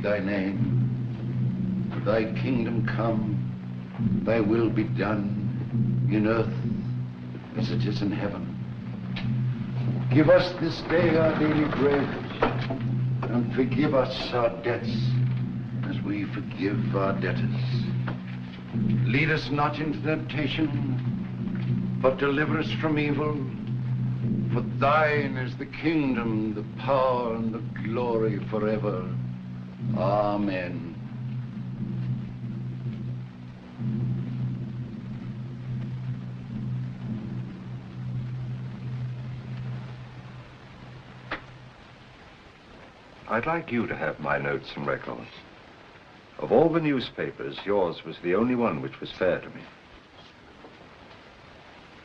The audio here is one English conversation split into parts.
Thy name, thy kingdom come, thy will be done in earth as it is in heaven. Give us this day our daily bread, and forgive us our debts as we forgive our debtors. Lead us not into temptation, but deliver us from evil. For thine is the kingdom, the power, and the glory forever. Amen. I'd like you to have my notes and records. Of all the newspapers, yours was the only one which was fair to me.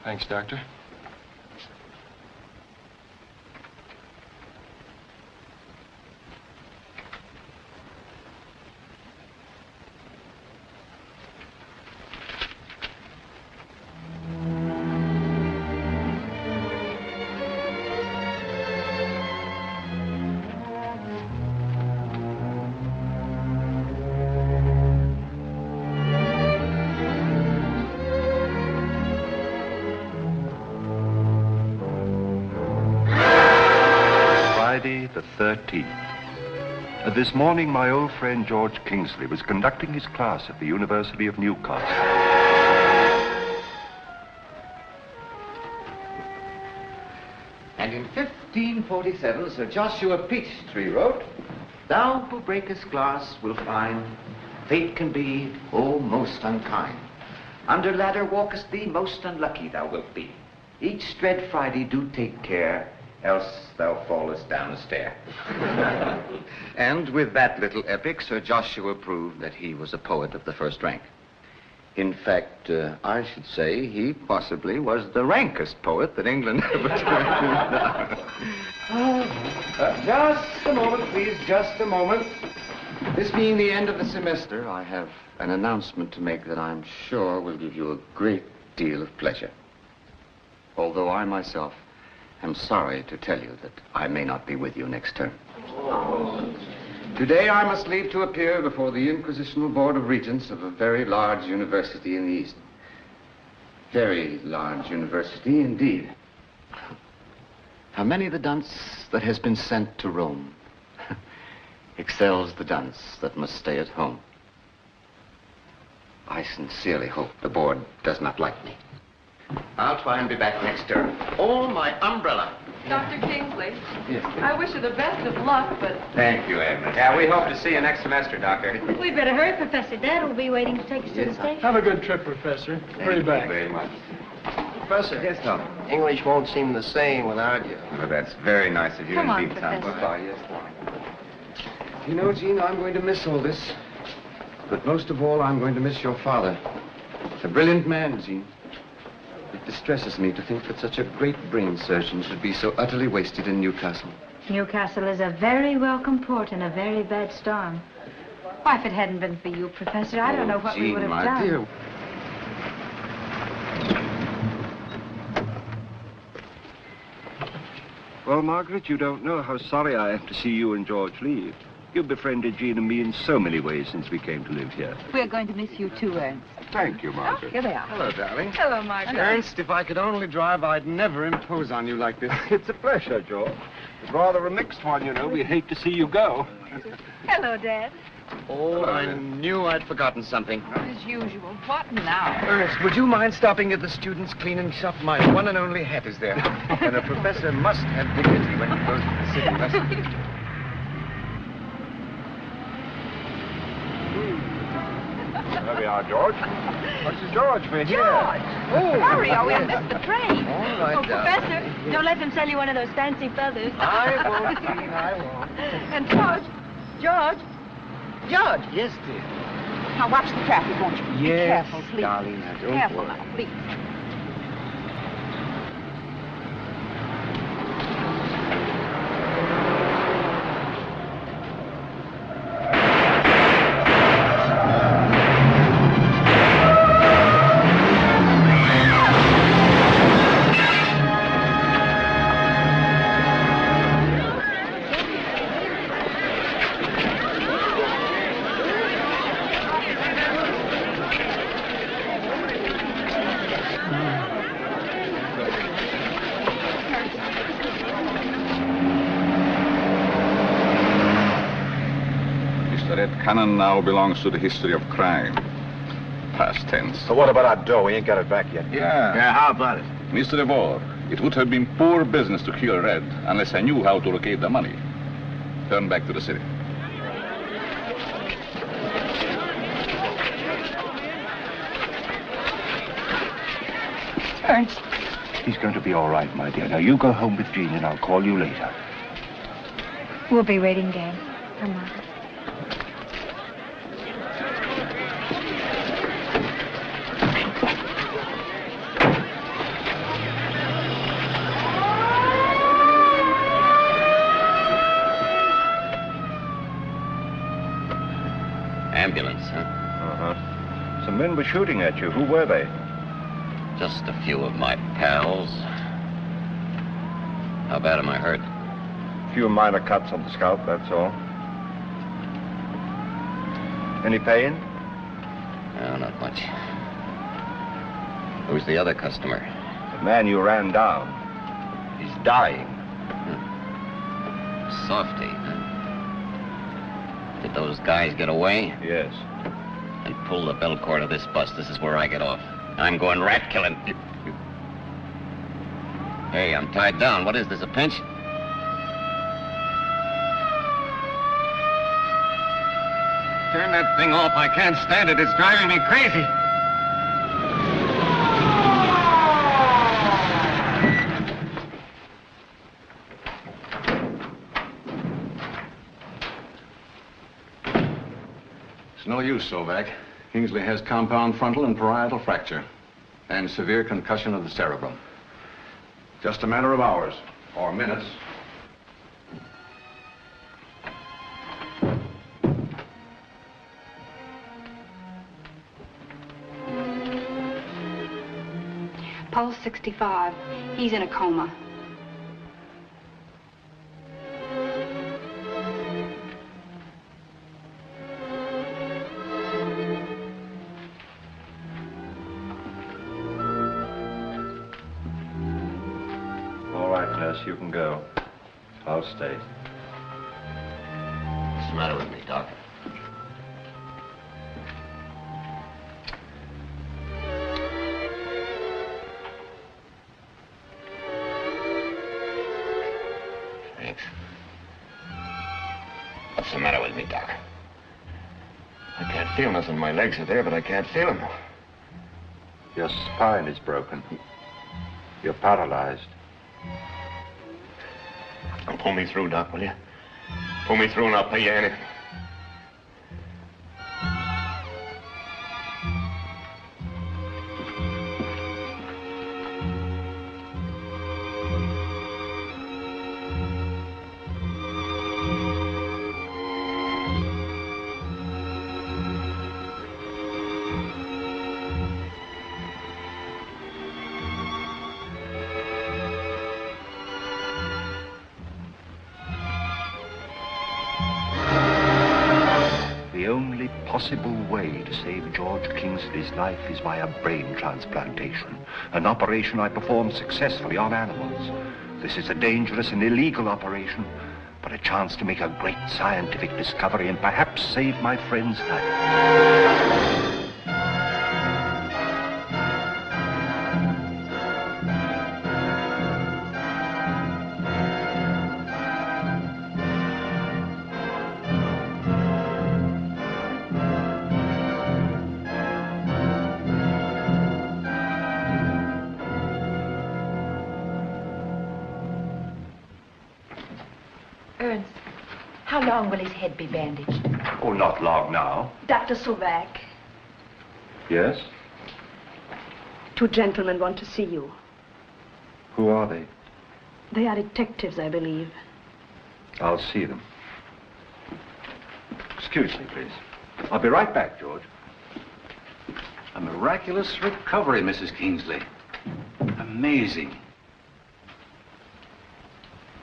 Thanks, Doctor. The 13th. This morning, my old friend George Kingsley was conducting his class at the University of Newcastle. And in 1547, Sir Joshua Peachtree wrote, "Thou who breakest glass will find fate can be, oh, most unkind. Under ladder walkest thee, most unlucky thou wilt be. Each dread Friday do take care, else thou fallest down a stair." And with that little epic, Sir Joshua proved that he was a poet of the first rank. In fact, I should say he possibly was the rankest poet that England ever turned. Just a moment, please, just a moment. This being the end of the semester, I have an announcement to make that I'm sure will give you a great deal of pleasure. Although I myself am sorry to tell you that I may not be with you next term. Today I must leave to appear before the Inquisitional Board of Regents of a very large university in the East. Very large university indeed. How many the dunce that has been sent to Rome excels the dunce that must stay at home. I sincerely hope the board does not like me. I'll try and be back next term. Oh, my umbrella. Dr. Kingsley, Yes. I wish you the best of luck, but... Thank you, Edmund. Yeah, we hope to see you next semester, Doctor. We'd better hurry, Professor. Dad will be waiting to take us to the station. Have a good trip, Professor. Hurry back. Thank you very much. Professor. Yes, Tom. English won't seem the same without you. Well, that's very nice of you Come on, indeed, Tom. Professor. Goodbye, yes, Tom. You know, Gene, I'm going to miss all this. But most of all, I'm going to miss your father. A brilliant man, Gene. It distresses me to think that such a great brain surgeon should be so utterly wasted in Newcastle. Newcastle is a very welcome port in a very bad storm. Why, if it hadn't been for you, Professor, I don't know what we would have done. Dear. Well, Margaret, you don't know how sorry I am to see you and George leave. You've befriended Jean and me in so many ways since we came to live here. We're going to miss you too, Ernst. Thank you, Margaret. Here they are. Hello, darling. Hello, Margaret. Ernst, if I could only drive, I'd never impose on you like this. It's a pleasure, George. It's rather a mixed one, you know. We hate to see you go. Hello, Dad. Oh, I knew I'd forgotten something. As usual. What now? Ernest, would you mind stopping at the students' cleaning shop? My one and only hat is there. And a professor must have dignity when he goes to the city lesson. There we are, George. What's George? We're here. George! Oh, Hurry, or we'll miss the train. All right, Oh, darling. Professor, don't let them sell you one of those fancy feathers. I won't, Jean, I won't. And George. George, Yes, dear. now watch the traffic, won't you? Be Yes, careful, please. darling, now don't Careful worry. now, please. Red Cannon now belongs to the history of crime. Past tense. So what about our dough? We ain't got it back yet. Yeah. how about it? Mr. DeVore, it would have been poor business to kill Red unless I knew how to locate the money. Turn back to the city. Ernst. He's going to be all right, my dear. Now, you go home with Jean and I'll call you later. We'll be waiting, Dad. Come on. Ambulance, huh? Uh-huh. Some men were shooting at you. Who were they? Just a few of my pals. How bad am I hurt? A few minor cuts on the scalp, that's all. Any pain? No, not much. Who's the other customer? The man you ran down. He's dying. Softy, huh? Did those guys get away? Yes. And pull the bell cord of this bus. This is where I get off. I'm going rat killing. Hey, I'm tied down. What is this, a pinch? Turn that thing off. I can't stand it. It's driving me crazy. It's no use, Sovak. Kingsley has compound frontal and parietal fracture and severe concussion of the cerebrum. Just a matter of hours or minutes. Pulse 65. He's in a coma. All right, nurse, you can go. I'll stay. What's the matter with me, Doc? Thanks. What's the matter with me, Doc? I can't feel nothing. My legs are there, but I can't feel them. Your spine is broken. You're paralyzed. Pull me through, Doc, will you? Pull me through and I'll pay you anything. The only possible way to save George Kingsley's life is by a brain transplantation, an operation I performed successfully on animals. This is a dangerous and illegal operation, but a chance to make a great scientific discovery and perhaps save my friend's life. Ernst, how long will his head be bandaged? Oh, not long now. Dr. Sovak, Yes? 2 gentlemen want to see you. Who are they? They are detectives, I believe. I'll see them. Excuse me, please. I'll be right back, George. A miraculous recovery, Mrs. Kingsley. Amazing.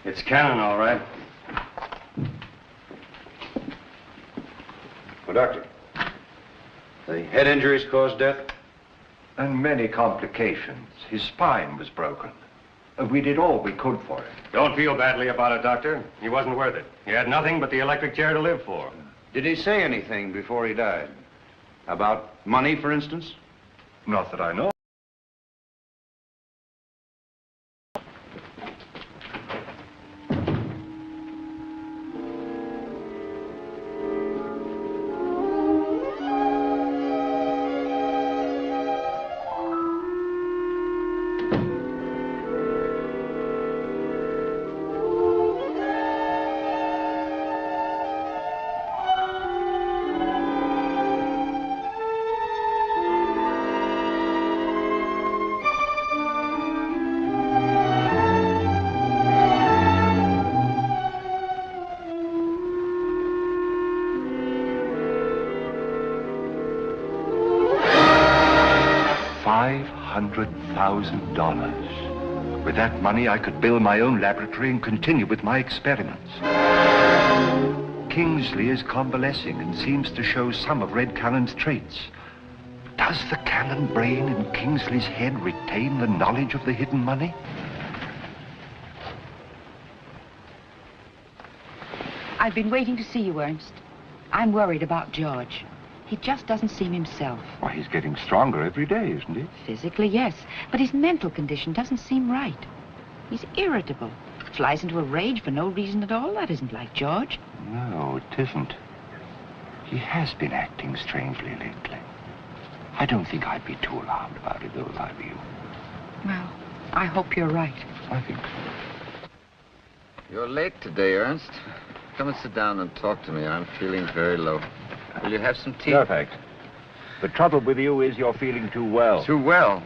It's Cannon, all right. Well, Doctor, the head injuries caused death? And many complications. His spine was broken. We did all we could for him. Don't feel badly about it, Doctor. He wasn't worth it. He had nothing but the electric chair to live for. Did he say anything before he died? About money, for instance? Not that I know. $500,000. With that money, I could build my own laboratory and continue with my experiments. Kingsley is convalescing and seems to show some of Red Cannon's traits. Does the Cannon brain in Kingsley's head retain the knowledge of the hidden money? I've been waiting to see you, Ernst. I'm worried about George. He just doesn't seem himself. Why, he's getting stronger every day, isn't he? Physically, yes, but his mental condition doesn't seem right. He's irritable, flies into a rage for no reason at all. That isn't like George. No, it isn't. He has been acting strangely lately. I don't think I'd be too alarmed about it, though, if I were you. Well, I hope you're right. I think so. You're late today, Ernst. Come and sit down and talk to me. I'm feeling very low. Will you have some tea? No, thanks. The trouble with you is you're feeling too well. Too well?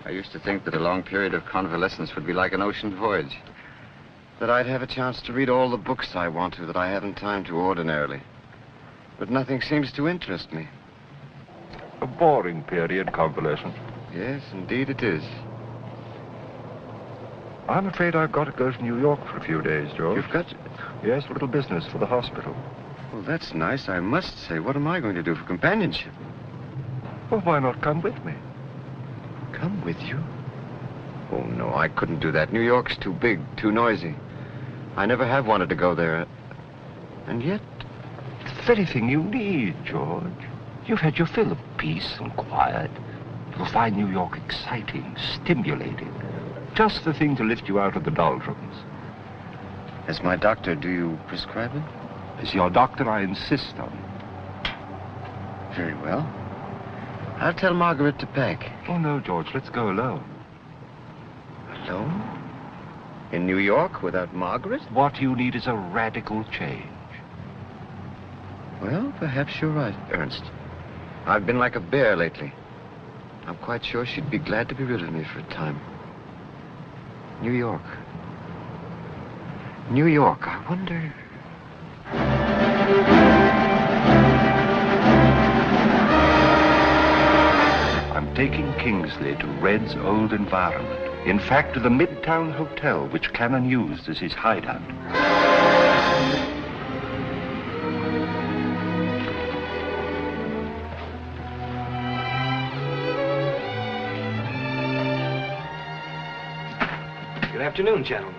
I used to think that a long period of convalescence would be like an ocean voyage. That I'd have a chance to read all the books I want to that I haven't time to ordinarily. But nothing seems to interest me. A boring period, convalescence. Yes, indeed it is. I'm afraid I've got to go to New York for a few days, George. You've got to... Yes, a little business for the hospital. Well, that's nice, I must say. What am I going to do for companionship? Well, why not come with me? Come with you? Oh, no, I couldn't do that. New York's too big, too noisy. I never have wanted to go there. And yet... It's the very thing you need, George. You've had your fill of peace and quiet. You'll find New York exciting, stimulating. Just the thing to lift you out of the doldrums. As my doctor, do you prescribe it? As your doctor, I insist on. Very well. I'll tell Margaret to pack. Oh, no, George, let's go alone. Alone? In New York without Margaret? What you need is a radical change. Well, perhaps you're right, Ernst. I've been like a bear lately. I'm quite sure she'd be glad to be rid of me for a time. New York. New York, I wonder... I'm taking Kingsley to Red's old environment. In fact, to the Midtown Hotel, which Cannon used as his hideout. Good afternoon, gentlemen.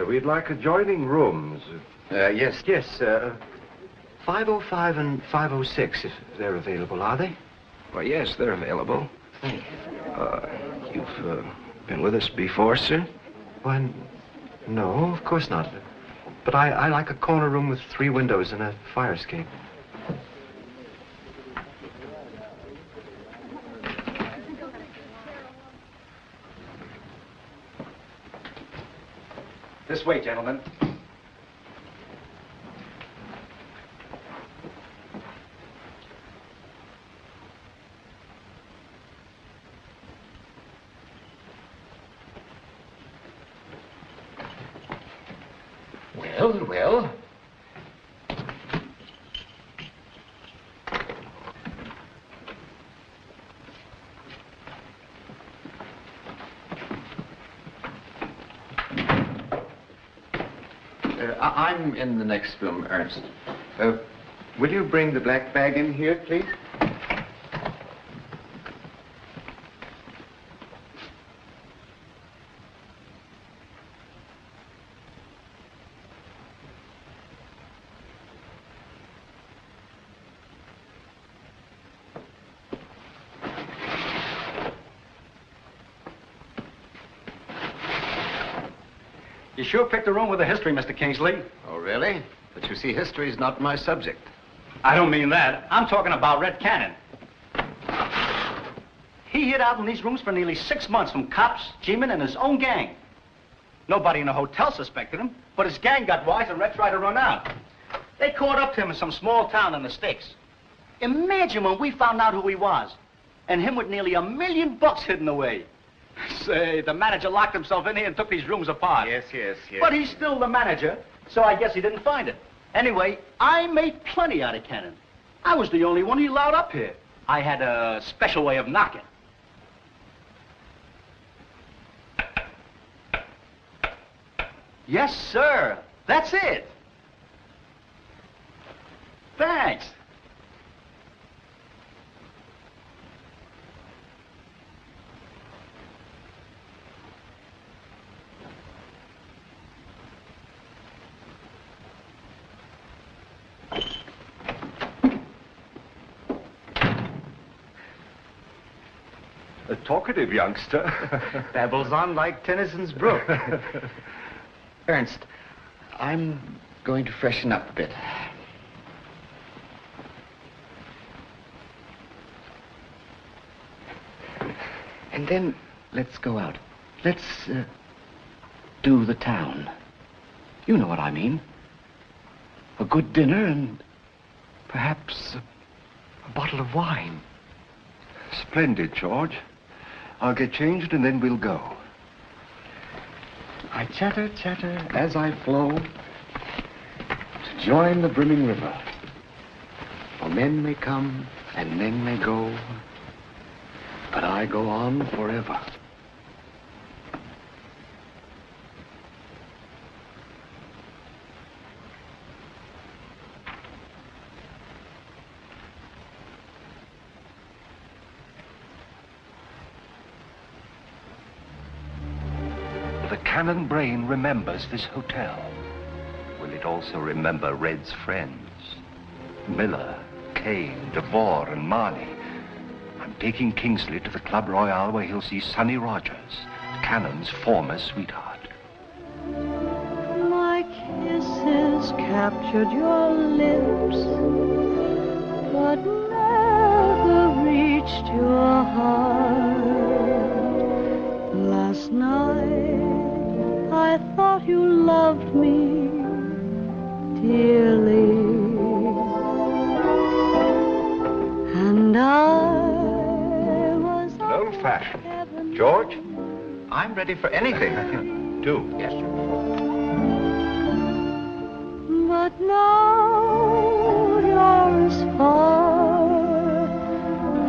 We'd like adjoining rooms. Yes. 505 and 506, if they're available, are they? Why, yes, they're available. Thank you. You've been with us before, sir? Why, no, of course not. But I like a corner room with 3 windows and a fire escape. This way, gentlemen. Well. I'm in the next room, Ernst. Will you bring the black bag in here, please? You sure picked a room with a history, Mr. Kingsley. Oh, really? But you see, history's not my subject. I don't mean that. I'm talking about Red Cannon. He hid out in these rooms for nearly 6 months from cops, G-men, and his own gang. Nobody in the hotel suspected him, but his gang got wise and Red tried to run out. They caught up to him in some small town in the sticks. Imagine when we found out who he was, and him with nearly $1 million hidden away. Say, the manager locked himself in here and took these rooms apart. Yes. But he's still the manager, so I guess he didn't find it. Anyway, I made plenty out of Cannon. I was the only one he allowed up here. I had a special way of knocking. Yes, sir. That's it. Thanks. A talkative youngster. Babbles on like Tennyson's brook. Ernst, I'm going to freshen up a bit. And then let's go out. Let's do the town. You know what I mean. A good dinner and perhaps a bottle of wine. Splendid, George. I'll get changed and then we'll go. I chatter as I flow to join the brimming river. For men may come and men may go, but I go on forever. The Cannon brain remembers this hotel. Will it also remember Red's friends? Miller, Kane, DeVore, and Marnie. I'm taking Kingsley to the Club Royale where he'll see Sonny Rogers, Cannon's former sweetheart. My kisses captured your lips, but never reached your heart. Last night I thought you loved me dearly. And I was An old-fashioned. George, I'm ready for anything. Do. Yes, sir. But now you're as far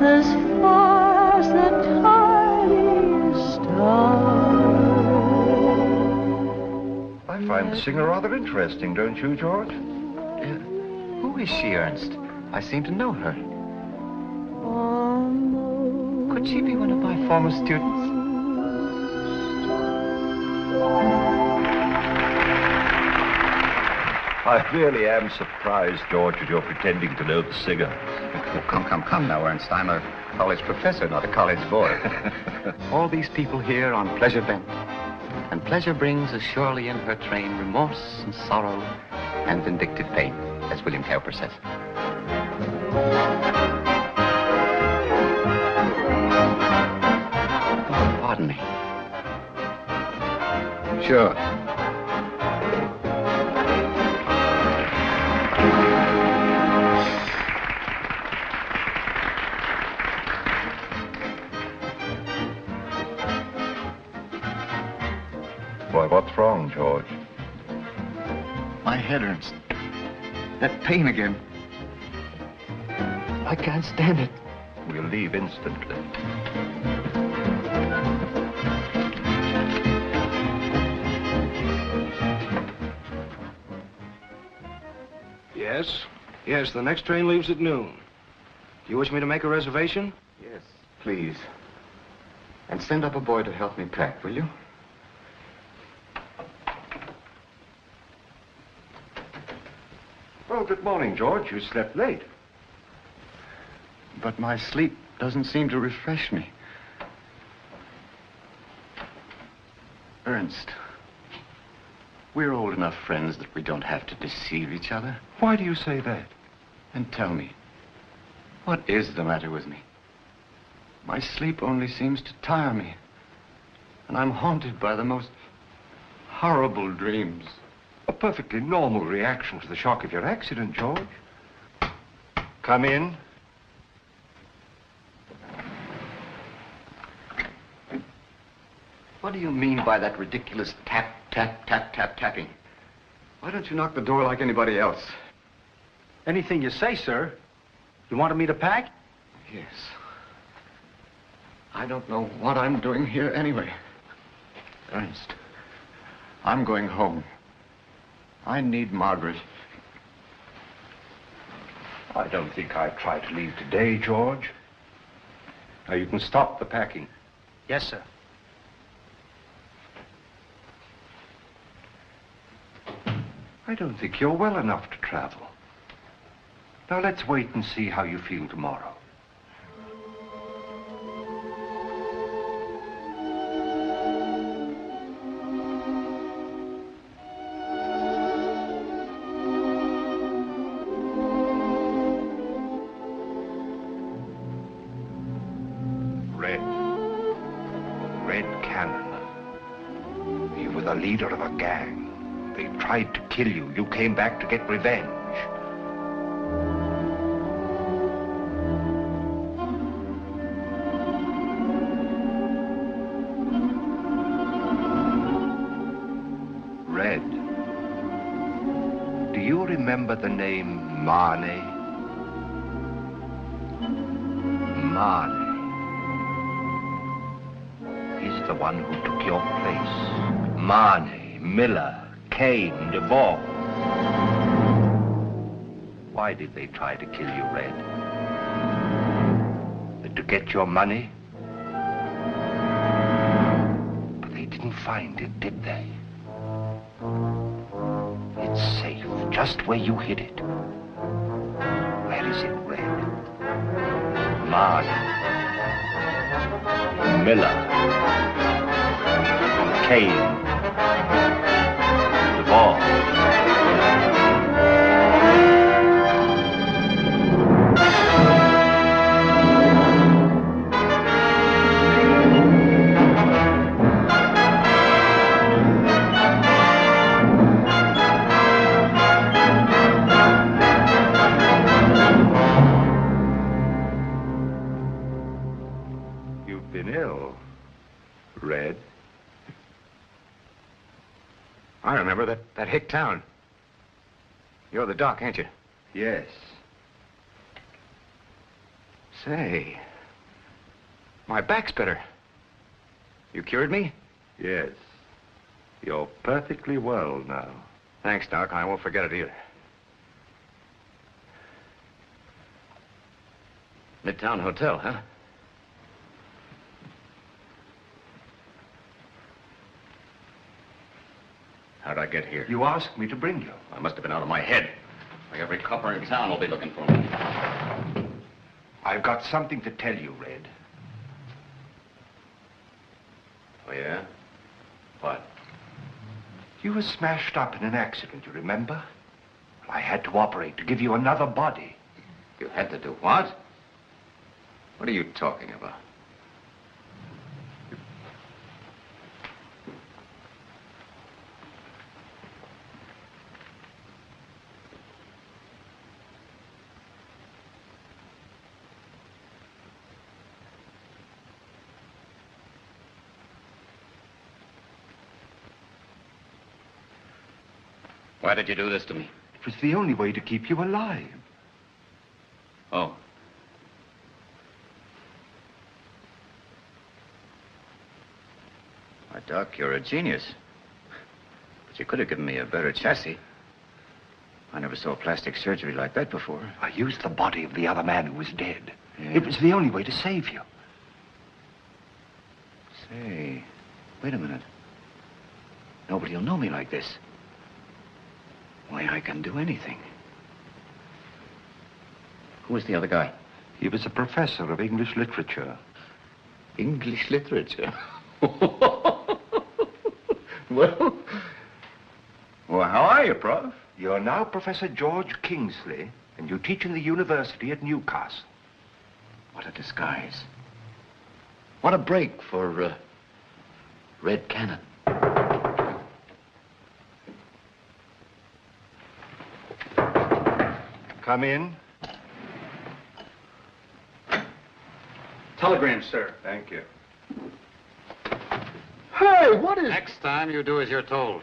as the tiniest star. I find the singer rather interesting, don't you, George? Who is she, Ernst? I seem to know her. Could she be one of my former students? I really am surprised, George, that you're pretending to know the singer. Oh, come now, Ernst. I'm a college professor, not a college boy. All these people here on pleasure bent. And pleasure brings as surely in her train remorse and sorrow and vindictive pain, as William Cowper says. Pardon me. Sure. Why, what's wrong, George? My head, Ernst. That pain again. I can't stand it. We'll leave instantly. Yes? Yes, the next train leaves at noon. Do you wish me to make a reservation? Yes, please. And send up a boy to help me pack, will you? Well, good morning, George. You slept late. But my sleep doesn't seem to refresh me. Ernst, we're old enough friends that we don't have to deceive each other. Why do you say that? And tell me, what is the matter with me? My sleep only seems to tire me. And I'm haunted by the most horrible dreams. A perfectly normal reaction to the shock of your accident, George. Come in. What do you mean by that ridiculous tap, tap, tap, tap, tapping? Why don't you knock the door like anybody else? Anything you say, sir. You wanted me to pack? Yes. I don't know what I'm doing here anyway. Ernst, I'm going home. I need Margaret. I don't think I'd try to leave today, George. Now, you can stop the packing. Yes, sir. I don't think you're well enough to travel. Now, let's wait and see how you feel tomorrow. Red Cannon. You were the leader of a gang. They tried to kill you. You came back to get revenge. Red, do you remember the name Marney? Marney. He's the one who took your place. Marney, Miller, Kane, Duvall. Why did they try to kill you, Red? To get your money? But they didn't find it, did they? It's safe, just where you hid it. Where is it, Red? Marney, Miller, Kane, Duvall. Hotel. Red. I remember that hick town. You're the doc, ain't you? Yes. Say, my back's better. You cured me? Yes. You're perfectly well now. Thanks, Doc. I won't forget it either. Midtown Hotel, huh? How'd I get here? You asked me to bring you. I must have been out of my head. Like every copper in town will be looking for me. I've got something to tell you, Red. Oh, yeah? What? You were smashed up in an accident, you remember? I had to operate to give you another body. You had to do what? What are you talking about? Why did you do this to me? It was the only way to keep you alive. Oh. Why, Doc, you're a genius. But you could have given me a better chassis. I never saw plastic surgery like that before. I used the body of the other man who was dead. Yeah. It was the only way to save you. Say, wait a minute. Nobody'll know me like this. Why, I can do anything. Who was the other guy? He was a professor of English literature. English literature? Well, how are you, Prof? You're now Professor George Kingsley, and you teach in the university at Newcastle. What a disguise. What a break for, Red Cannon. Come in. Telegram, sir. Thank you. Hey, what is... Next time, you do as you're told.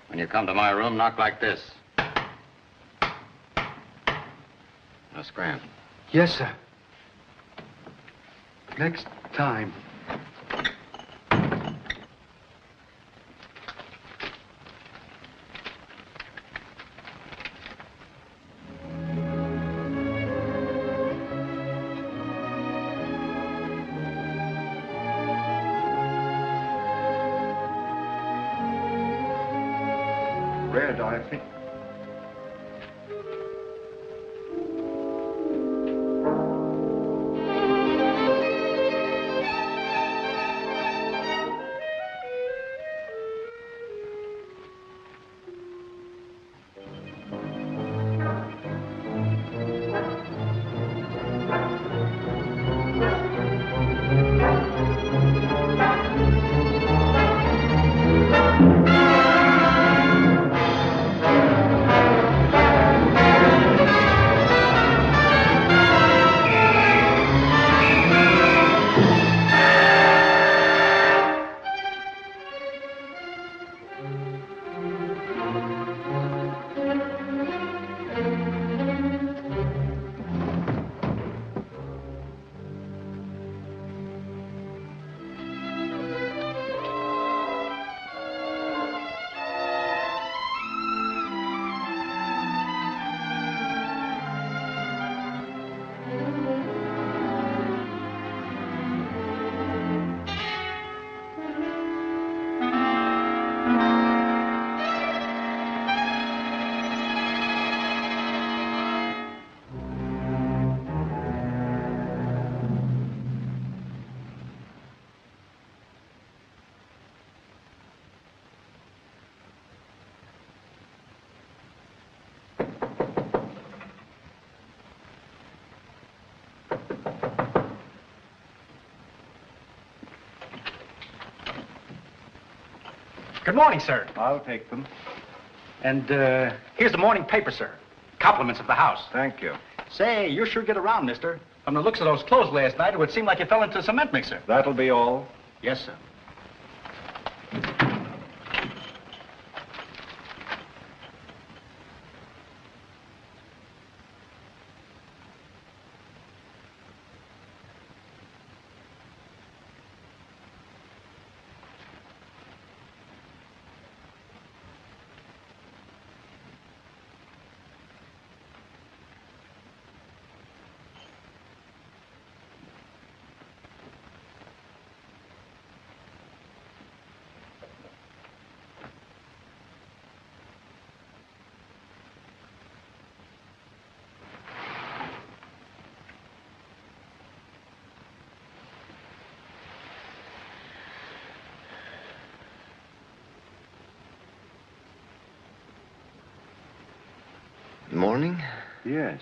When you come to my room, knock like this. Now, scram. Yes, sir. Next time. Red, I think... Good morning, sir. I'll take them. And, here's the morning paper, sir. Compliments of the house. Thank you. Say, you sure get around, mister. From the looks of those clothes last night, it would seem like you fell into a cement mixer. That'll be all. Yes, sir. Morning? Yes.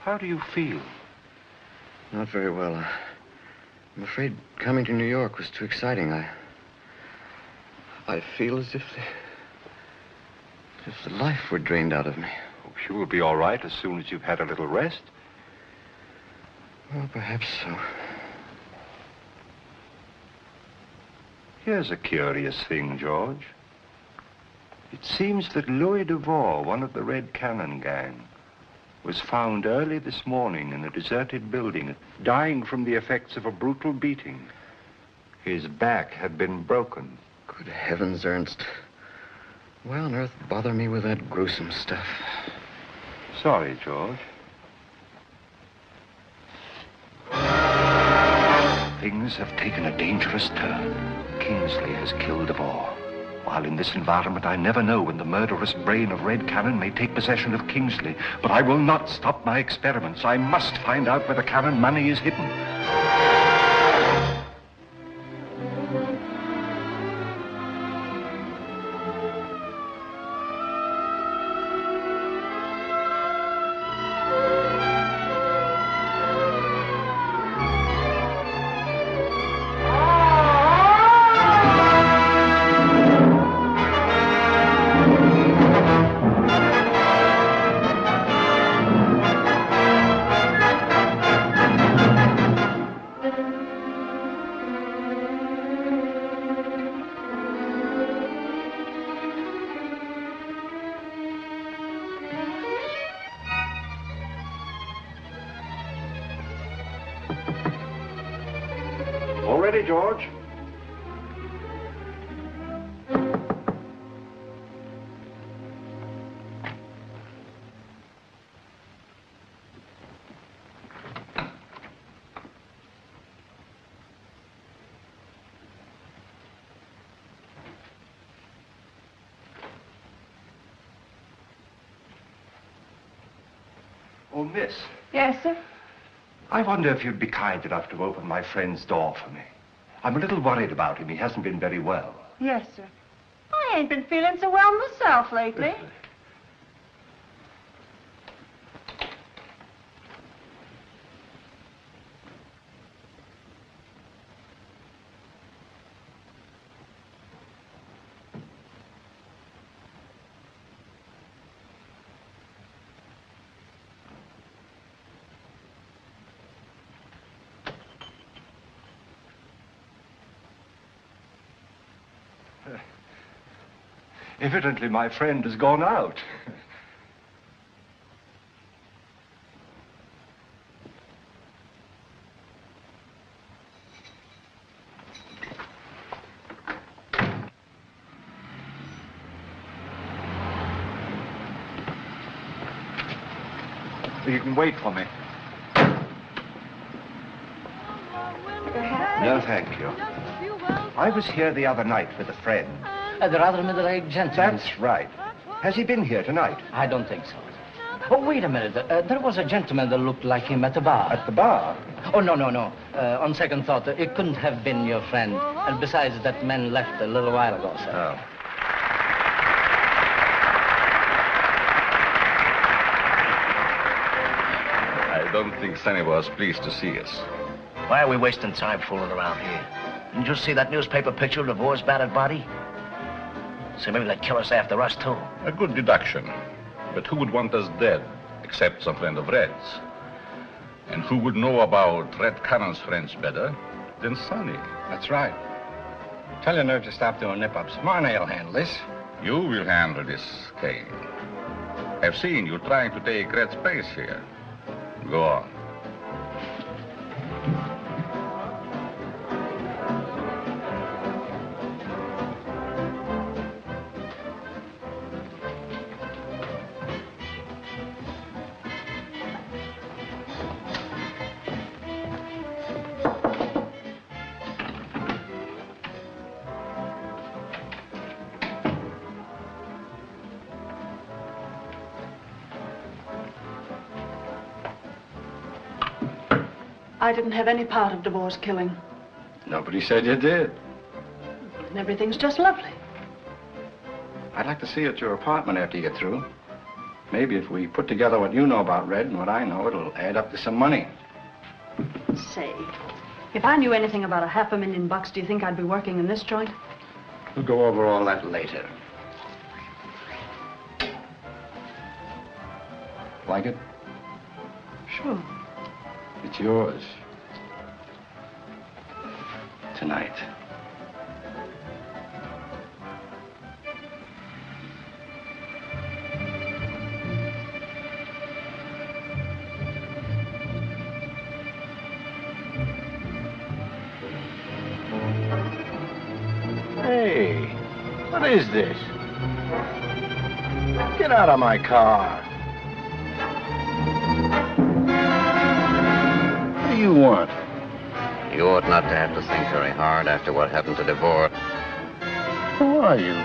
How do you feel? Not very well. I'm afraid coming to New York was too exciting. I feel as if the life were drained out of me. Oh, you'll be all right as soon as you've had a little rest. Well, perhaps so. Here's a curious thing, George. It seems that Louis Devore, one of the Red Cannon gang, was found early this morning in a deserted building, dying from the effects of a brutal beating. His back had been broken. Good heavens, Ernst. Why on earth bother me with that gruesome stuff? Sorry, George. Things have taken a dangerous turn. Kingsley has killed Devore. While in this environment, I never know when the murderous brain of Red Cannon may take possession of Kingsley. But I will not stop my experiments. I must find out where the Cannon money is hidden. All ready, George? Oh, miss. Yes, sir? I wonder if you'd be kind enough to open my friend's door for me. I'm a little worried about him. He hasn't been very well. Yes, sir. I ain't been feeling so well myself lately. Evidently, my friend has gone out. You can wait for me. No, thank you. I was here the other night with a friend. The rather middle-aged gentleman. That's right. Has he been here tonight? I don't think so. Oh, wait a minute. There was a gentleman that looked like him at the bar. At the bar? Oh, no. On second thought, it couldn't have been your friend. And besides, that man left a little while ago, sir. Oh. I don't think Sonny was pleased to see us. Why are we wasting time fooling around here? Didn't you see that newspaper picture of Devore's battered body? So maybe they'd kill us after us, too. A good deduction. But who would want us dead, except some friend of Red's? And who would know about Red Cannon's friends better than Sonny? That's right. Tell your nerve to stop doing nip-ups. Marnay will handle this. You will handle this, Kane. I've seen you trying to take Red's place here. Go on. I didn't have any part of DeVore's killing. Nobody said you did. And everything's just lovely. I'd like to see you at your apartment after you get through. Maybe if we put together what you know about Red and what I know, it'll add up to some money. Say, if I knew anything about $500,000, do you think I'd be working in this joint? We'll go over all that later. Like it? Sure. It's yours. Tonight. Hey, what is this? Get out of my car. What do you want? You ought not to have to think very hard after what happened to DeVore. Who are you?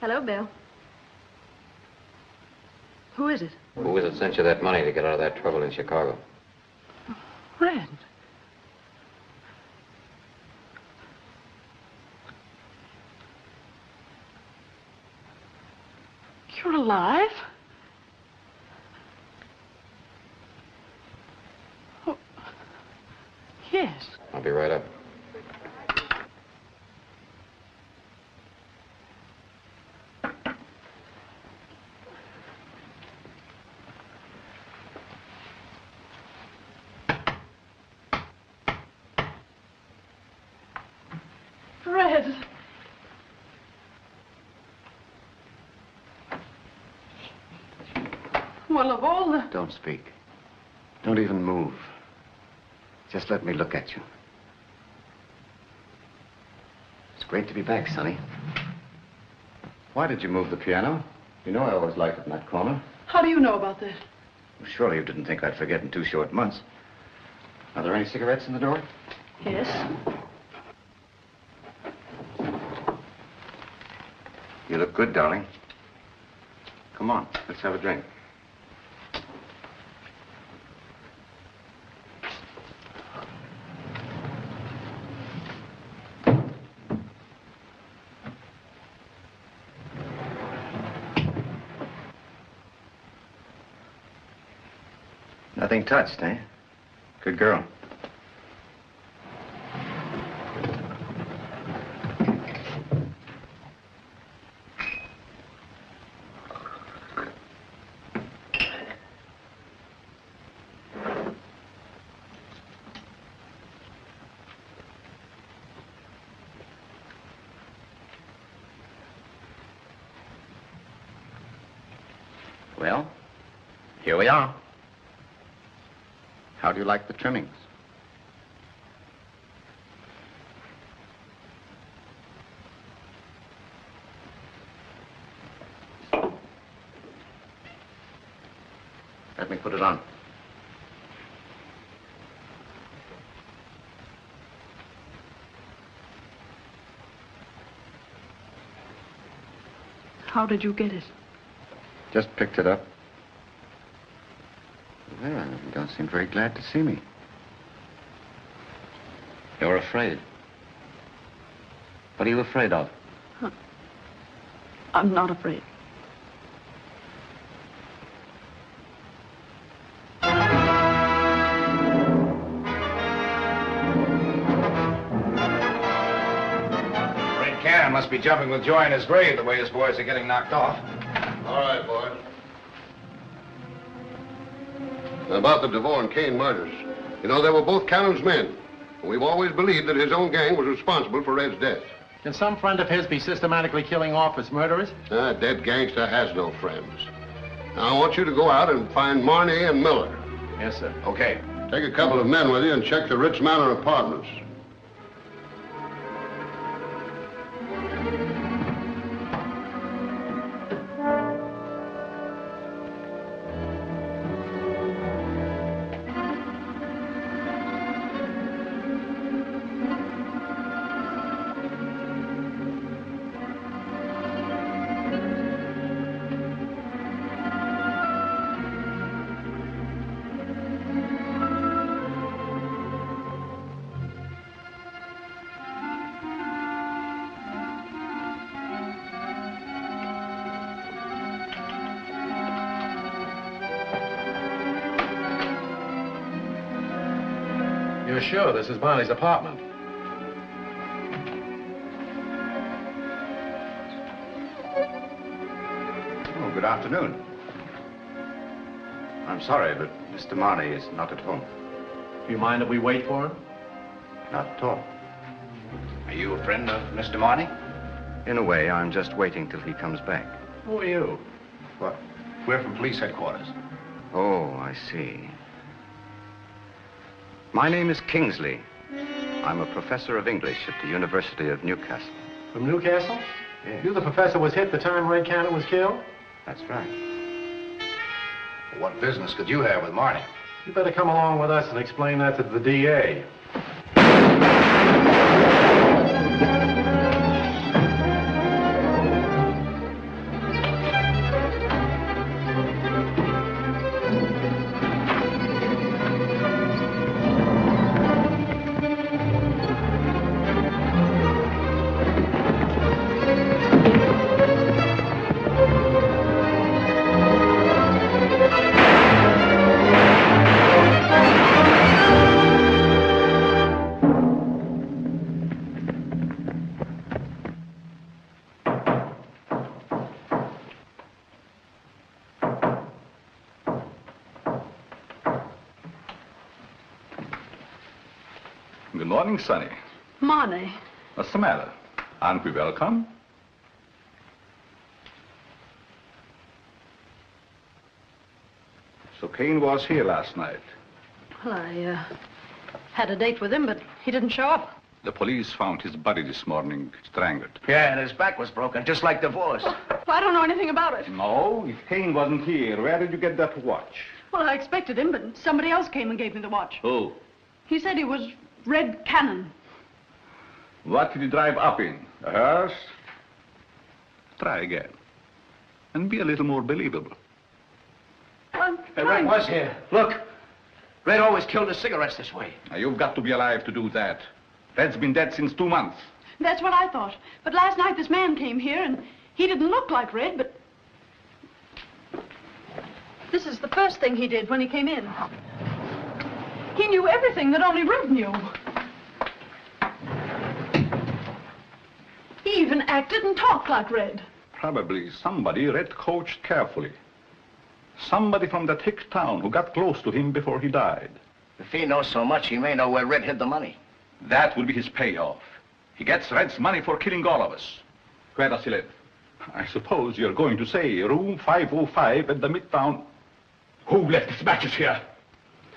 Hello, Bill. Who is it? Who is it sent you that money to get out of that trouble in Chicago? Red. You're alive? Oh, yes. I'll be right up. Red. Well, of all the... Don't speak. Don't even move. Just let me look at you. It's great to be back, Sonny. Why did you move the piano? You know I always liked it in that corner. How do you know about that? Well, surely you didn't think I'd forget in 2 short months. Are there any cigarettes in the door? Yes. You look good, darling. Come on, let's have a drink. Nothing touched, eh? Good girl. Well, here we are. How do you like the trimmings? Let me put it on. How did you get it? Just picked it up. Well, you don't seem very glad to see me. You're afraid. What are you afraid of? I'm not afraid. Red Cannon must be jumping with joy in his grave the way his boys are getting knocked off. All right, boy. About the DeVore and Kane murders. You know, they were both Cannon's men. We've always believed that his own gang was responsible for Red's death. Can some friend of his be systematically killing off his murderers? That dead gangster has no friends. Now, I want you to go out and find Marney and Miller. Yes, sir. Okay. Take a couple of men with you and check the Ritz Manor apartments. You're sure this is Barney's apartment? Oh, good afternoon. I'm sorry, but Mr. Marney is not at home. Do you mind if we wait for him? Not at all. Are you a friend of Mr. Marney? In a way, I'm just waiting till he comes back. Who are you? What? We're from police headquarters. Oh, I see. My name is Kingsley. I'm a professor of English at the University of Newcastle. From Newcastle? Yes. You the professor was hit the time Red Cannon was killed? That's right. Well, what business could you have with Marney? You better come along with us and explain that to the DA. Good morning, Sonny. Marney. What's the matter? Aren't we welcome? So Kane was here last night. Well, I had a date with him, but he didn't show up. The police found his body this morning, strangled. Yeah, and his back was broken, just like DeVore's. Well, I don't know anything about it. No, if Kane wasn't here, where did you get that watch? Well, I expected him, but somebody else came and gave me the watch. Who? He said he was Red Cannon. What did he drive up in? A hearse? Try again. And be a little more believable. Red was here. Look, Red always killed his cigarettes this way. Now, you've got to be alive to do that. Red's been dead since 2 months. That's what I thought. But last night this man came here, and he didn't look like Red, but... This is the first thing he did when he came in. He knew everything that only Red knew. He even acted and talked like Red. Probably somebody Red coached carefully. Somebody from that hick town who got close to him before he died. If he knows so much, he may know where Red hid the money. That will be his payoff. He gets Red's money for killing all of us. Where does he live? I suppose you're going to say room 505 at the Midtown. Who left his matches here?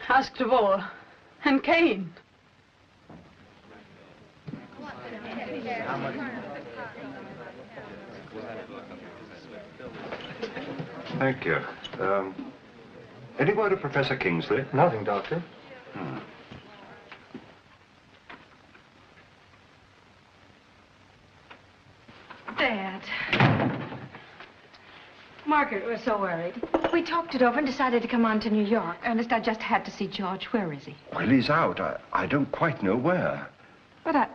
Ask DeVore. And Kane. Thank you. Any word of Professor Kingsley? Nothing, Doctor. Dad. Margaret was so worried. We talked it over and decided to come on to New York. Ernest, I just had to see George. Where is he? Well, he's out. I don't quite know where. But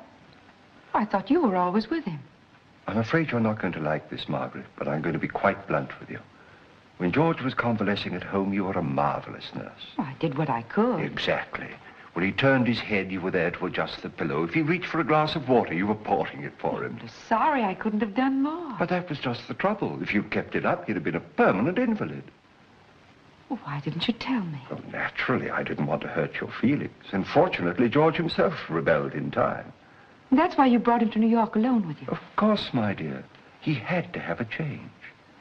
I thought you were always with him. I'm afraid you're not going to like this, Margaret, but I'm going to be quite blunt with you. When George was convalescing at home, you were a marvelous nurse. Well, I did what I could. Exactly. When he turned his head, you were there to adjust the pillow. If he reached for a glass of water, you were pouring it for him. Sorry, I couldn't have done more. But that was just the trouble. If you'd kept it up, you'd have been a permanent invalid. Well, why didn't you tell me? Well, naturally, I didn't want to hurt your feelings. And fortunately, George himself rebelled in time. And that's why you brought him to New York alone with you. Of course, my dear. He had to have a change.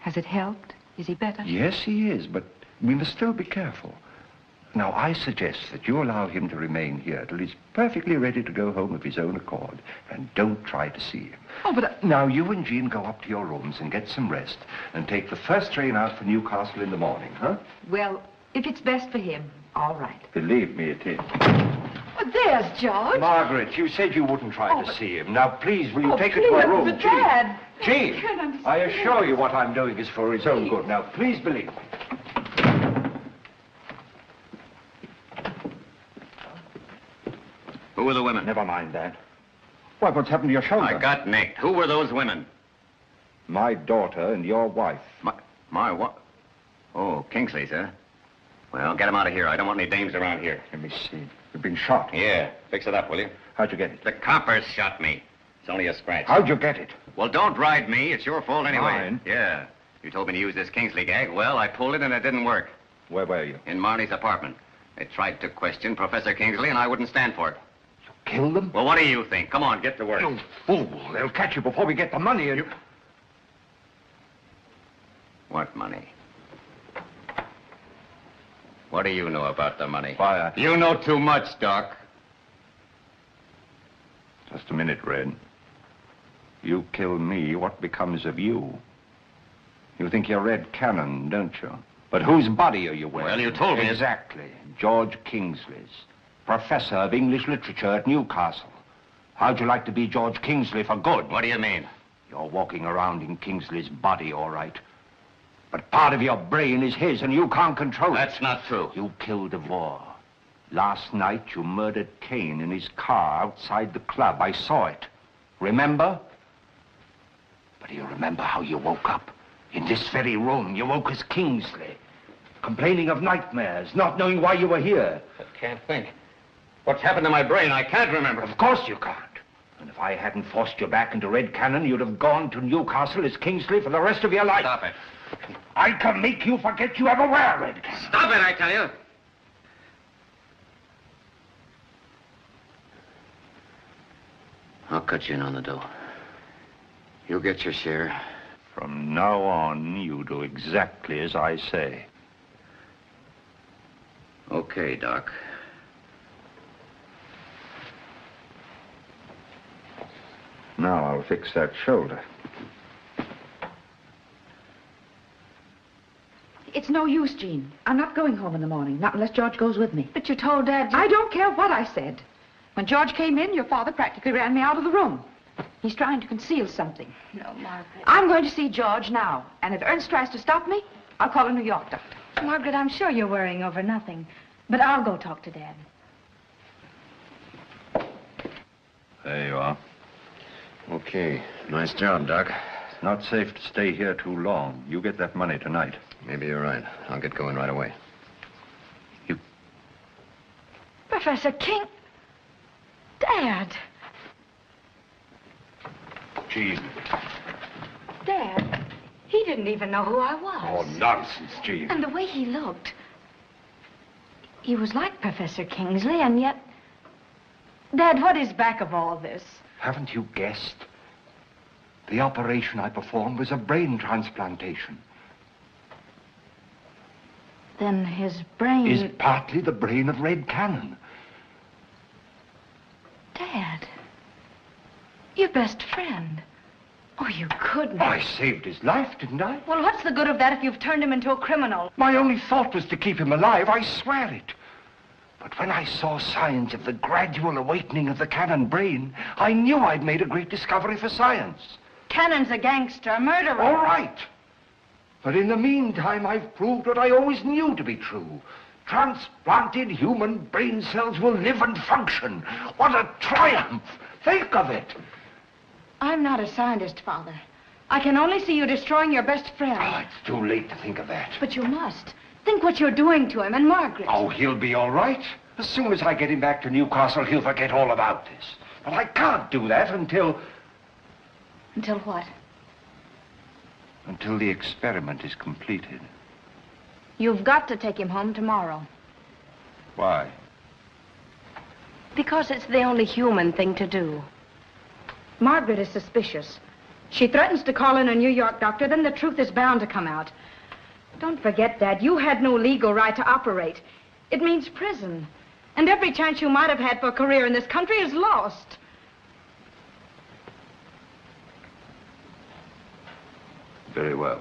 Has it helped? Is he better? Yes, he is, but we must still be careful. Now, I suggest that you allow him to remain here till he's perfectly ready to go home of his own accord. And don't try to see him. Oh, but... Now, you and Jean go up to your rooms and get some rest and take the first train out for Newcastle in the morning, huh? Well, if it's best for him, all right. Believe me, it is. Oh, there's George. Margaret, you said you wouldn't try to see him. Now, please, will you take it please, to a room, but Jean? Dad. Jean, I assure you what I'm doing is for his own good. Now, please believe me. Who were the women? Never mind that. Why, what's happened to your shoulder? I got nicked. Who were those women? My daughter and your wife. My what? Oh, Kingsley's, huh? Well, get him out of here. I don't want any dames around here. Let me see. You've been shot. Yeah. Fix it up, will you? How'd you get it? The coppers shot me. It's only a scratch. How'd you get it? Well, don't ride me. It's your fault anyway. Mine? Yeah. You told me to use this Kingsley gag. Well, I pulled it and it didn't work. Where were you? In Marnie's apartment. They tried to question Professor Kingsley and I wouldn't stand for it. Kill them? Well, what do you think? Come on, get to work. You fool. They'll catch you before we get the money and... What money? What do you know about the money? Why, You know too much, Doc. Just a minute, Red. You kill me, what becomes of you? You think you're Red Cannon, don't you? But whose body are you wearing? Well, you told me... Exactly. George Kingsley's. Professor of English Literature at Newcastle. How'd you like to be George Kingsley for good? What do you mean? You're walking around in Kingsley's body, all right. But part of your brain is his, and you can't control it. That's not true. You killed Devore. Last night, you murdered Kane in his car outside the club. I saw it. Remember? But do you remember how you woke up? In this very room, you woke as Kingsley. Complaining of nightmares, not knowing why you were here. I can't think. What's happened to my brain? I can't remember. Of course you can't. And if I hadn't forced you back into Red Cannon, you'd have gone to Newcastle as Kingsley for the rest of your life. Stop it. I can make you forget you ever were Red Cannon. Stop it, I tell you. I'll cut you in on the dough. You'll get your share. From now on, you do exactly as I say. Okay, Doc. Now I'll fix that shoulder. It's no use, Jean. I'm not going home in the morning, not unless George goes with me. But you told Dad... I don't care what I said. When George came in, your father practically ran me out of the room. He's trying to conceal something. No, Margaret. I'm going to see George now. And if Ernst tries to stop me, I'll call a New York doctor. Margaret, I'm sure you're worrying over nothing. But I'll go talk to Dad. There you are. Okay. Nice job, Doc. It's not safe to stay here too long. You get that money tonight. Maybe you're right. I'll get going right away. Professor King... Dad. Jean. Dad, he didn't even know who I was. Oh, nonsense, Jean. And the way he looked. He was like Professor Kingsley, and yet... Dad, what is back of all this? Haven't you guessed? The operation I performed was a brain transplantation. Then his brain... Is partly the brain of Red Cannon. Dad, your best friend. Oh, you couldn't. I saved his life, didn't I? Well, what's the good of that if you've turned him into a criminal? My only thought was to keep him alive, I swear it. But when I saw signs of the gradual awakening of the Cannon brain, I knew I'd made a great discovery for science. Cannon's a gangster, a murderer. All right. But in the meantime, I've proved what I always knew to be true. Transplanted human brain cells will live and function. What a triumph! Think of it. I'm not a scientist, Father. I can only see you destroying your best friend. Oh, it's too late to think of that. But you must. Think what you're doing to him and Margaret. Oh, he'll be all right. As soon as I get him back to Newcastle, he'll forget all about this. But I can't do that until... Until what? Until the experiment is completed. You've got to take him home tomorrow. Why? Because it's the only human thing to do. Margaret is suspicious. She threatens to call in a New York doctor, then the truth is bound to come out. Don't forget, Dad, you had no legal right to operate. It means prison. And every chance you might have had for a career in this country is lost. Very well.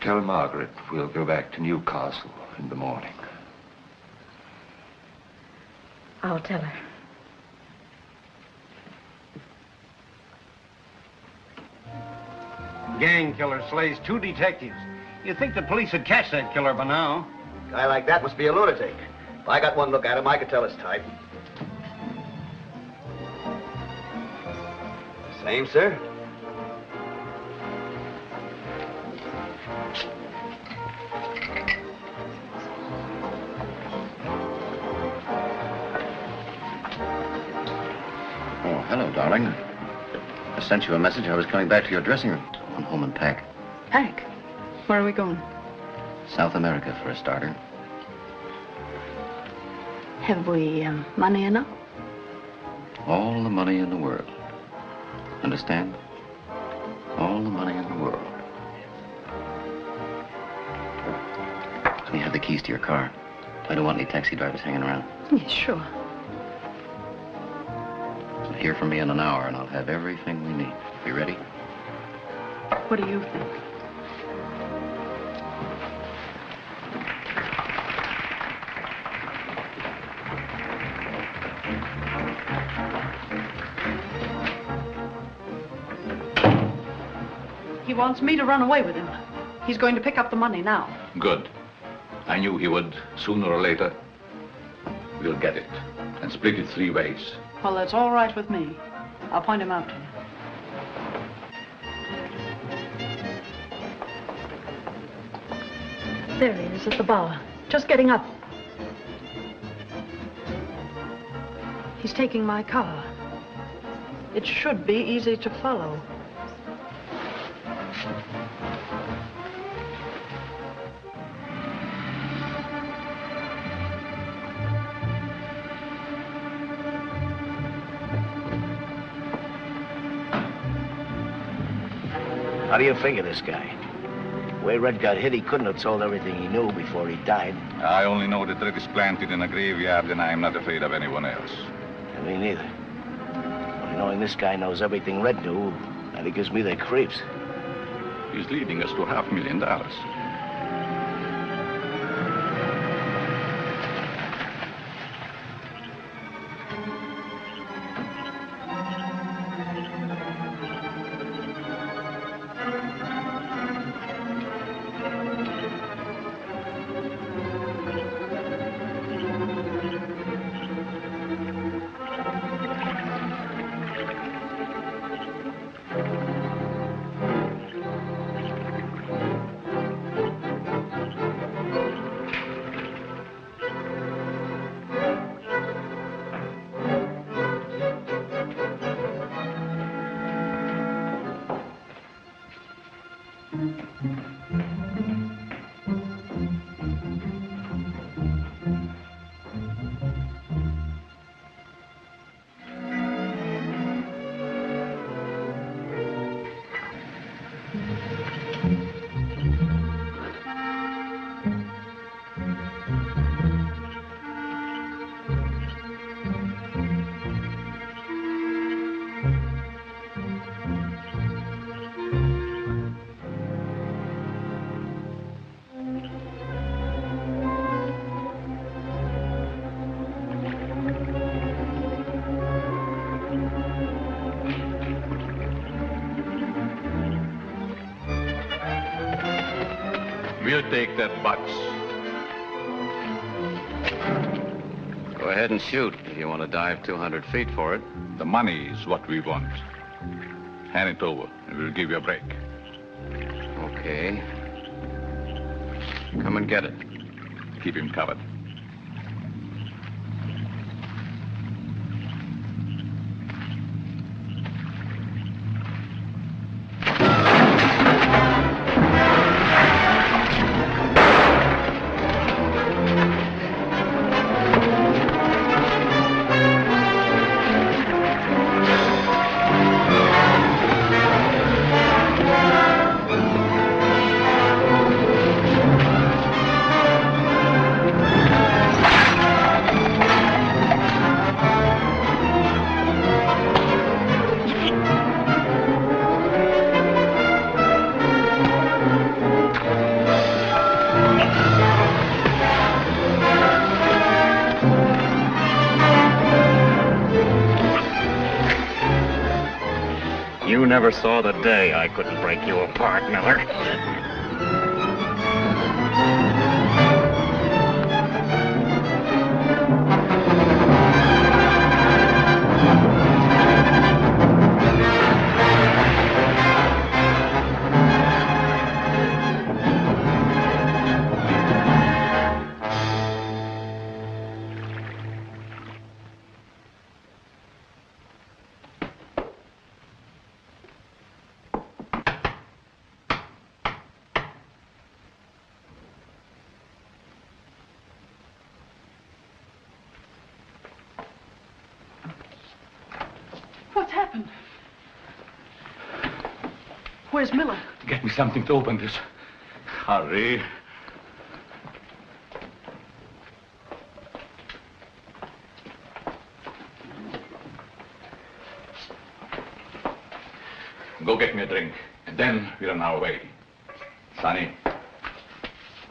Tell Margaret we'll go back to Newcastle in the morning. I'll tell her. Gang killer slays 2 detectives. You'd think the police would catch that killer by now. A guy like that must be a lunatic. If I got one look at him, I could tell his type. Same, sir. Oh, hello, darling. I sent you a message. I was coming back to your dressing room. Come home and pack. Pack? Where are we going? South America, for a starter. Have we money enough? All the money in the world. Understand? All the money in the world. Let me have the keys to your car. I don't want any taxi drivers hanging around. Yes, sure. So hear from me in an hour, and I'll have everything we need. You ready? What do you think? He wants me to run away with him. He's going to pick up the money now. Good. I knew he would, sooner or later. We'll get it and split it 3 ways. Well, that's all right with me. I'll point him out to you. There he is at the bar, just getting up. He's taking my car. It should be easy to follow. How do you figure this guy? The way Red got hit, he couldn't have told everything he knew before he died. I only know that Red is planted in a graveyard, and I am not afraid of anyone else. And me neither. Only knowing this guy knows everything Red knew, and it gives me the creeps. He's leading us to $500,000. We'll take that box. Go Go ahead and shoot if you want to dive 200 feet for it. The money is what we want. Hand it over, and we'll give you a break. Okay. Come and get it. Keep him covered. You never saw the day I couldn't break you apart, Miller. What's happened? Where's Miller? Get me something to open this. Hurry. Go get me a drink, and then we're on our way. Sonny,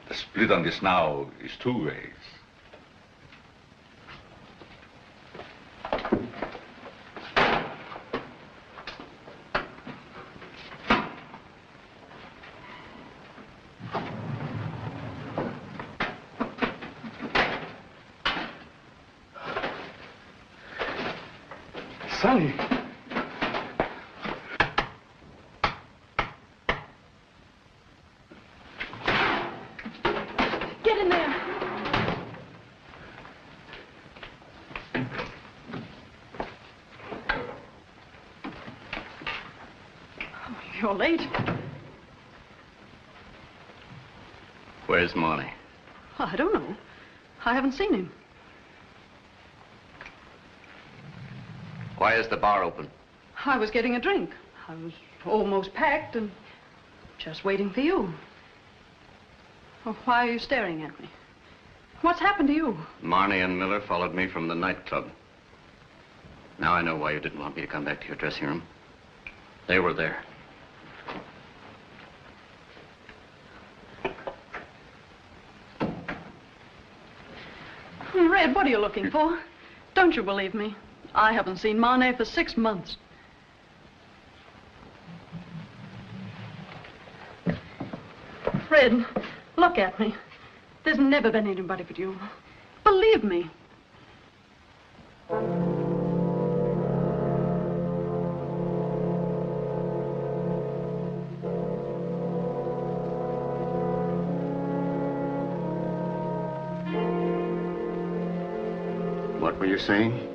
the split on this now is 2 ways. Sonny. Get in there. Oh, you're late. Where's Marnie? I don't know. I haven't seen him. Why is the bar open? I was getting a drink. I was almost packed and just waiting for you. Oh, why are you staring at me? What's happened to you? Marnie and Miller followed me from the nightclub. Now I know why you didn't want me to come back to your dressing room. They were there. Red, what are you looking for? Don't you believe me? I haven't seen Marnie for 6 months. Fred, look at me. There's never been anybody but you. Believe me. What were you saying?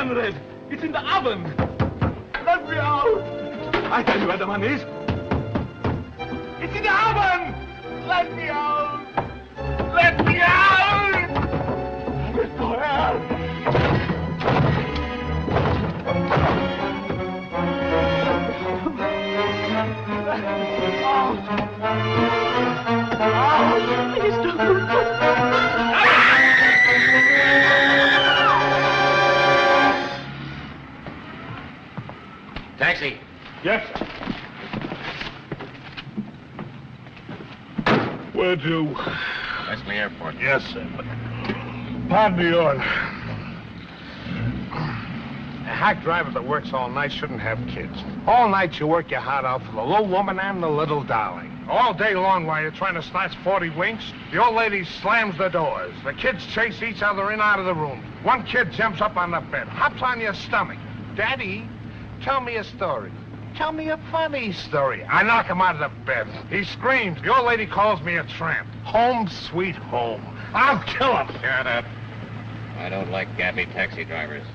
Red. It's in the oven. Let me out. I tell you where the money is. It's in the oven. Let me out. Let me out. Mr. Hare. Please don't. Yes, sir. Where to? Wesley Airport. Yes, sir. Pardon the order. A hack driver that works all night shouldn't have kids. All night you work your heart out for the little woman and the little darling. All day long while you're trying to snatch 40 winks, the old lady slams the doors. The kids chase each other in and out of the room. One kid jumps up on the bed, hops on your stomach. Daddy, tell me a story. Tell me a funny story. I knock him out of the bed. He screams. The old lady calls me a tramp. Home sweet home. I'll kill him. Shut up. I don't like gappy taxi drivers.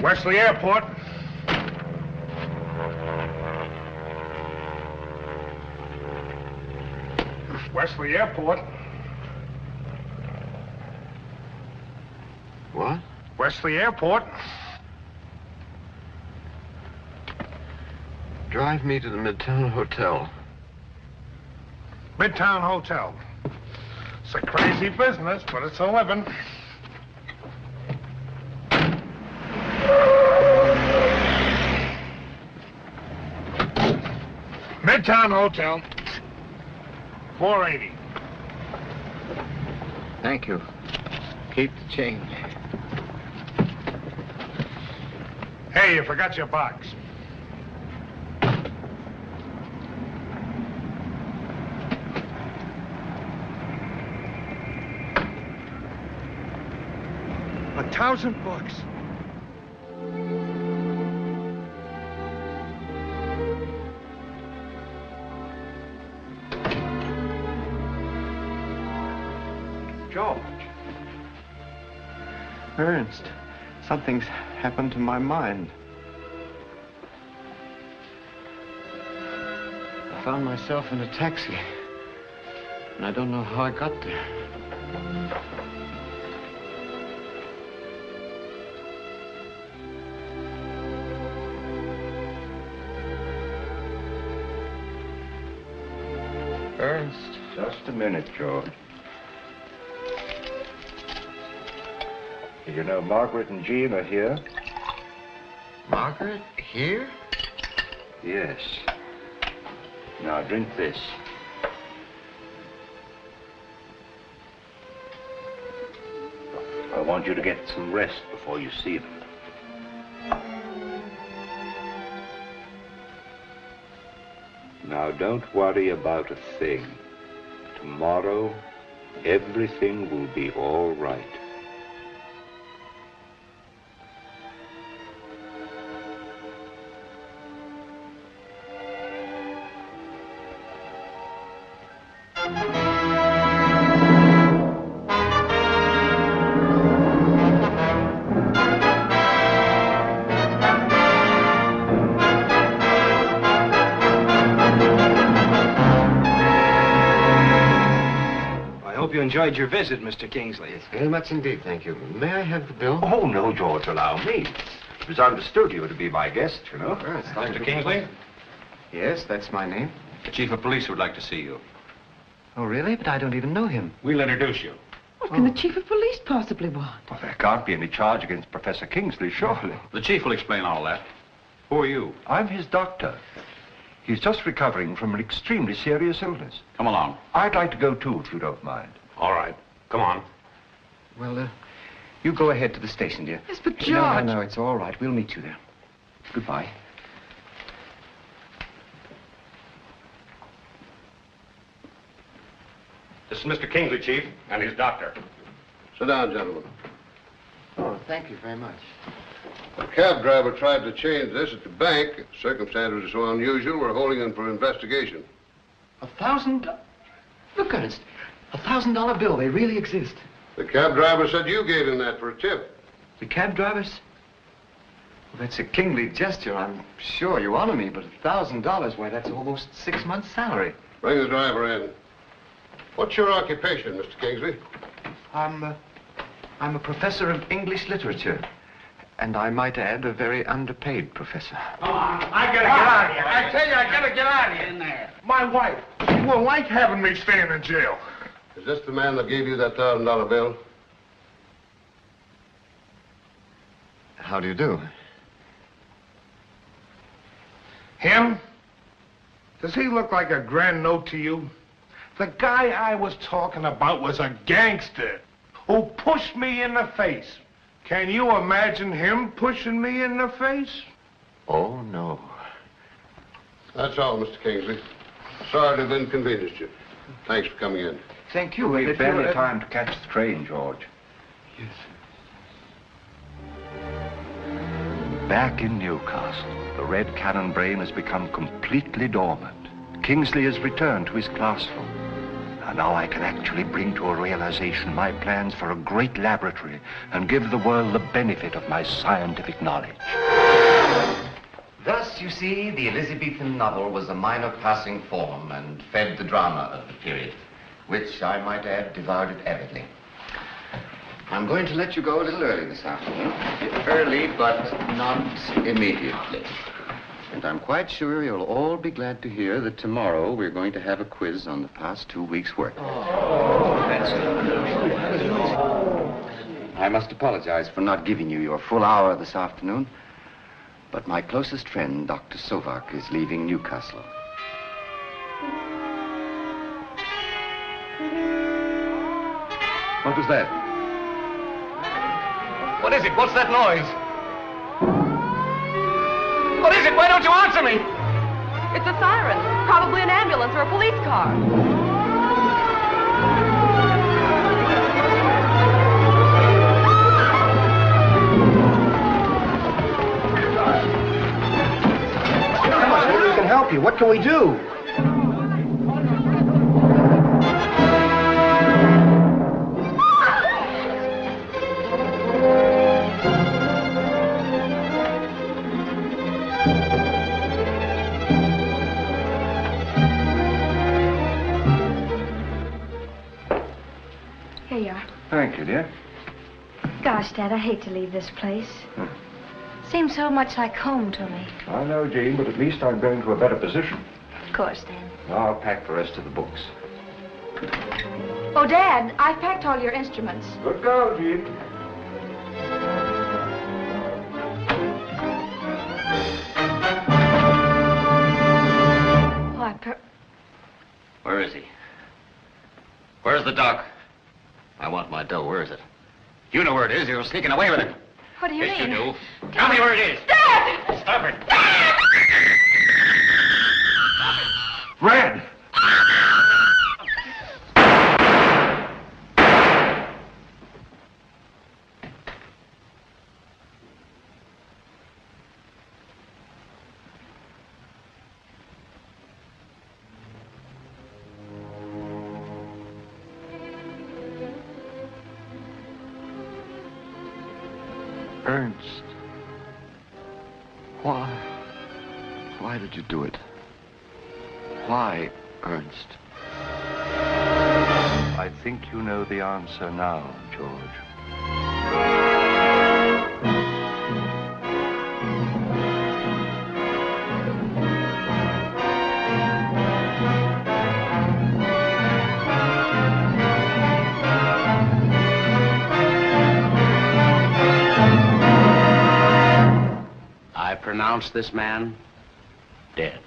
Wesley Airport. Wesley Airport. What? Wesley Airport. Drive me to the Midtown Hotel. Midtown Hotel. It's a crazy business, but it's a living. Midtown Hotel. 480. Thank you. Keep the change. Hey, you forgot your box. $1,000. George. Ernst, something's happened to my mind. I found myself in a taxi, and I don't know how I got there. Ernst. Just a minute, George. You know, Margaret and Jean are here. Margaret? Here? Yes. Now, drink this. I want you to get some rest before you see them. Now, don't worry about a thing. Tomorrow, everything will be all right. Enjoyed your visit, Mr. Kingsley. Yes, very much indeed, thank you. May I have the bill? Oh, no, George, allow me. It was understood you were to be my guest, you know. Mr. Kingsley? Yes, that's my name. The chief of police would like to see you. Oh, really? But I don't even know him. We'll introduce you. What can the chief of police possibly want? Well, there can't be any charge against Professor Kingsley, surely. The chief will explain all that. Who are you? I'm his doctor. He's just recovering from an extremely serious illness. Come along. I'd like to go, too, if you don't mind. All right. Come on. Well, you go ahead to the station, dear. Yes, but George... No, it's all right. We'll meet you there. Goodbye. This is Mr. Kingsley, Chief, and his doctor. Sit down, gentlemen. Oh, thank you very much. The cab driver tried to change this at the bank. Circumstances are so unusual, we're holding him for investigation. $1,000? Look, Ernst, $1,000 bill. They really exist. The cab driver said you gave him that for a tip. The cab drivers? That's a kingly gesture. I'm sure you honor me, but $1,000, why, that's almost 6 months' salary. Bring the driver in. What's your occupation, Mr. Kingsley? I'm a professor of English literature. And I might add, a very underpaid professor. Come on, I gotta get out of here. I tell you, I gotta get out of here. In there. My wife, she won't like having me staying in jail. Is this the man that gave you that $1,000 bill? How do you do? Him? Does he look like a grand note to you? The guy I was talking about was a gangster who pushed me in the face. Can you imagine him pushing me in the face? Oh, no. That's all, Mr. Kingsley. Sorry to have inconvenienced you. Thanks for coming in. Thank you. We've barely time to catch the train, George. Yes. Back in Newcastle, the Red Cannon brain has become completely dormant. Kingsley has returned to his classroom. And now I can actually bring to a realization my plans for a great laboratory and give the world the benefit of my scientific knowledge. Thus, you see, the Elizabethan novel was a minor passing form and fed the drama of the period, which, I might add, devoured it avidly. I'm going to let you go a little early this afternoon. Early, but not immediately. And I'm quite sure you'll all be glad to hear that tomorrow we're going to have a quiz on the past 2 weeks' work. I must apologize for not giving you your full hour this afternoon, but my closest friend, Dr. Sovak, is leaving Newcastle. What was that? What is it? What's that noise? What is it? Why don't you answer me? It's a siren. Probably an ambulance or a police car. Come on, maybe we can help you. What can we do? Here you are. Thank you, dear. Gosh, Dad, I hate to leave this place. Seems so much like home to me. I know, Jean, but at least I'm going to a better position. Of course, Dad. I'll pack the rest of the books. Oh, Dad, I've packed all your instruments. Good girl, Jean. Why, Where is he? Where's the doc? I want my dough. Where is it? You know where it is. You're sneaking away with it. What do you Yes, mean? you do. Tell me where it is. Dad! Stop it. Red! Ernst. Why did you do it? Why, Ernst? I think you know the answer now, George. I pronounce this man dead.